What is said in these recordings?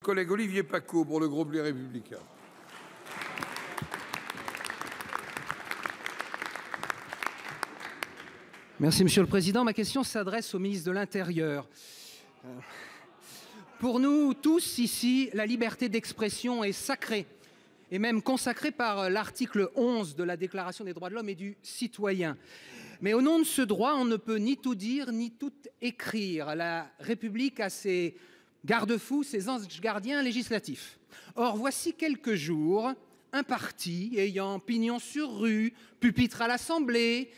collègue Olivier Paccaud pour le groupe Les Républicains. Merci, Monsieur le Président. Ma question s'adresse au ministre de l'Intérieur. Pour nous tous ici, la liberté d'expression est sacrée, et même consacrée par l'article 11 de la Déclaration des droits de l'homme et du citoyen. Mais au nom de ce droit, on ne peut ni tout dire, ni tout écrire. La République a ses garde-fous, ses anges gardiens législatifs. Or, voici quelques jours, un parti ayant pignon sur rue, pupitre à l'Assemblée,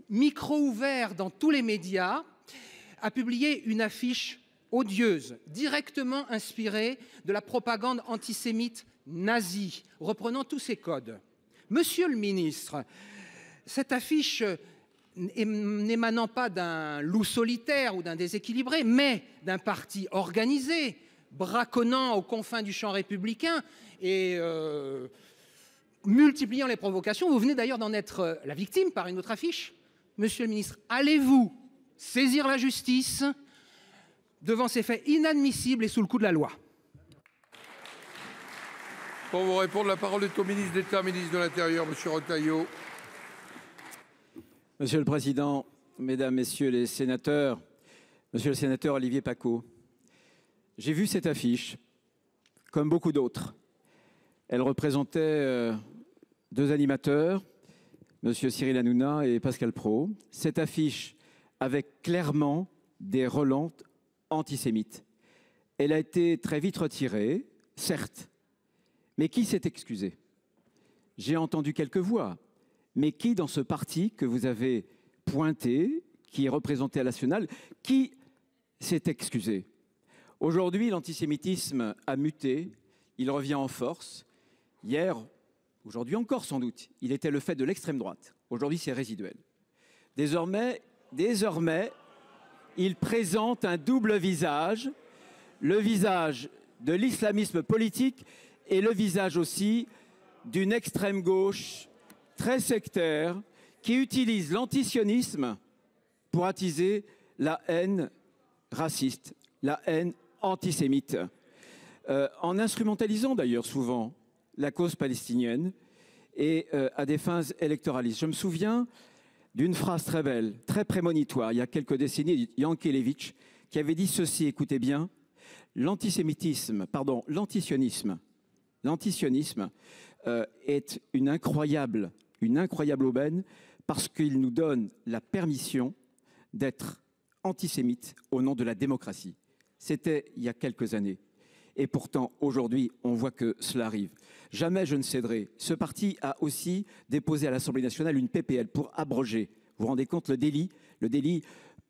micro ouvert dans tous les médias, a publié une affiche odieuse, directement inspirée de la propagande antisémite nazie, reprenant tous ses codes. Monsieur le ministre, cette affiche n'émanant pas d'un loup solitaire ou d'un déséquilibré, mais d'un parti organisé, braconnant aux confins du champ républicain et multipliant les provocations. Vous venez d'ailleurs d'en être la victime par une autre affiche. Monsieur le ministre, allez-vous saisir la justice devant ces faits inadmissibles et sous le coup de la loi? Pour vous répondre, la parole est au ministre d'État, ministre de l'Intérieur, monsieur Retailleau. Monsieur le Président, Mesdames, Messieurs les sénateurs, Monsieur le sénateur Olivier Paccaud, j'ai vu cette affiche, comme beaucoup d'autres. Elle représentait deux animateurs, Monsieur Cyril Hanouna et Pascal Praud. Cette affiche avec clairement des relents antisémites. Elle a été très vite retirée, certes, mais qui s'est excusé? J'ai entendu quelques voix, mais qui dans ce parti que vous avez pointé, qui est représenté à la nationale, qui s'est excusé? Aujourd'hui, l'antisémitisme a muté, il revient en force. Hier, aujourd'hui encore sans doute, il était le fait de l'extrême droite. Aujourd'hui, c'est résiduel. Désormais, il présente un double visage, le visage de l'islamisme politique et le visage aussi d'une extrême gauche très sectaire qui utilise l'antisionisme pour attiser la haine raciste, la haine antisémite, en instrumentalisant d'ailleurs souvent la cause palestinienne et à des fins électoralistes. Je me souviens d'une phrase très belle, très prémonitoire, il y a quelques décennies, Yankelevitch, qui avait dit ceci, écoutez bien, l'antisionisme est une incroyable aubaine parce qu'il nous donne la permission d'être antisémites au nom de la démocratie. C'était il y a quelques années. Et pourtant, aujourd'hui, on voit que cela arrive. Jamais je ne céderai. Ce parti a aussi déposé à l'Assemblée nationale une PPL pour abroger, vous vous rendez compte, le délit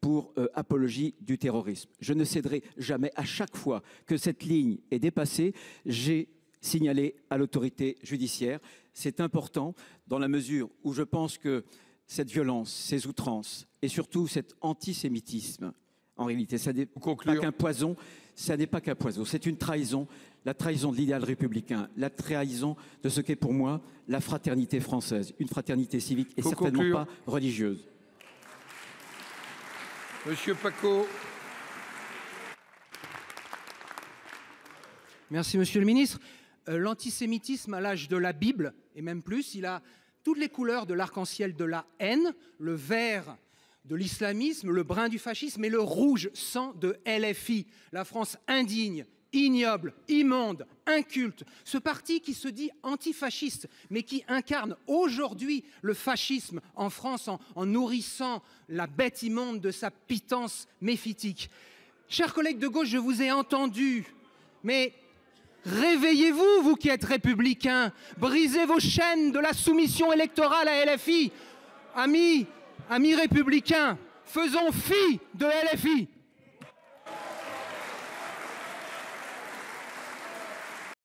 pour apologie du terrorisme. Je ne céderai jamais. À chaque fois que cette ligne est dépassée, j'ai signalé à l'autorité judiciaire. C'est important dans la mesure où je pense que cette violence, ces outrances et surtout cet antisémitisme, en réalité, ça n'est pas qu'un poison, ça n'est pas qu'un poison, c'est une trahison, la trahison de l'idéal républicain, la trahison de ce qu'est pour moi la fraternité française, une fraternité civique et certainement pas religieuse. Monsieur Paccaud. Merci, Monsieur le Ministre. L'antisémitisme à l'âge de la Bible, et même plus, il a toutes les couleurs de l'arc-en-ciel de la haine, le vert de l'islamisme, le brun du fascisme et le rouge sang de LFI, la France indigne, ignoble, immonde, inculte. Ce parti qui se dit antifasciste, mais qui incarne aujourd'hui le fascisme en France en nourrissant la bête immonde de sa pitance méphitique. Chers collègues de gauche, je vous ai entendu, mais réveillez-vous, vous qui êtes républicains, brisez vos chaînes de la soumission électorale à LFI. Amis républicains, faisons fi de LFI.